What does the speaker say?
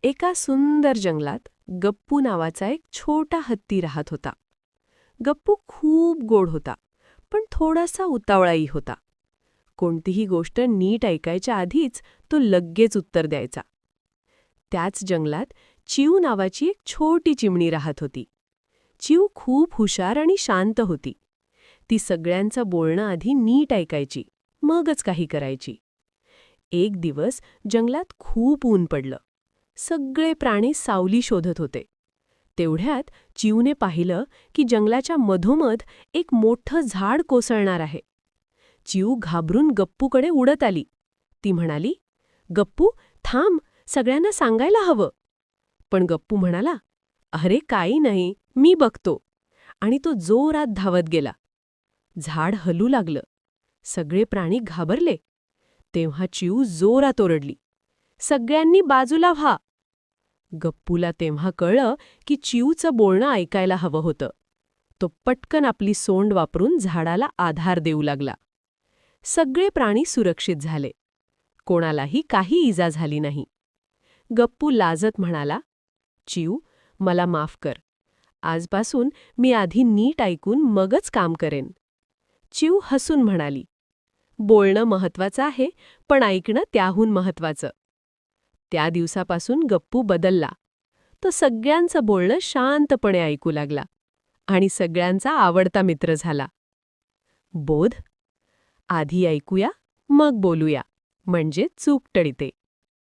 एका सुंदर जंगलात गप्पू नावाचा एक छोटा हत्ती राहत होता. गप्पू खूप गोड होता, पण थोडासा उतावळाही होता. कोणतीही गोष्ट नीट ऐकायच्या आधीच तो लगेच उत्तर द्यायचा. त्याच जंगलात चिऊ नावाची एक छोटी चिमणी राहत होती. चिऊ खूप हुशार आणि शांत होती. ती सगळ्यांचं बोलणं आधी नीट ऐकायची, मगच काही करायची. एक दिवस जंगलात खूप ऊन पडलं. सगळे प्राणी सावली शोधत होते. तेवढ्यात चिऊने पाहिलं की जंगलाच्या मधोमध एक मोठं झाड कोसळणार आहे. चिऊ घाबरून गप्पूकडे उडत आली. ती म्हणाली, "गप्पू, थांब, सगळ्यांना सांगायला हवं." पण गप्पू म्हणाला, "अरे काही नाही, मी बघतो." आणि तो जोरात धावत गेला. झाड हलू लागलं. सगळे प्राणी घाबरले. तेव्हा चिऊ जोरात ओरडली, "सगळ्यांनी बाजूला व्हा." गप्पूला तेव्हा कळलं की चिऊचं बोलणं ऐकायला हवं होतं. तो पटकन आपली सोंड वापरून झाडाला आधार देऊ लागला. सगळे प्राणी सुरक्षित झाले. कोणालाही काही इजा झाली नाही. गप्पू लाजत म्हणाला, "चिऊ, मला माफ कर. आजपासून मी आधी नीट ऐकून मगच काम करेन." चिऊ हसून म्हणाली, "बोलणं महत्वाचं आहे, पण ऐकणं त्याहून महत्वाचं." त्या दिवसापासून गप्पू बदलला. तो सगळ्यांचं बोलणं शांतपणे ऐकू लागला आणि सगळ्यांचा आवडता मित्र झाला. बोध: आधी ऐकूया, मग बोलूया, म्हणजे चूक टळते.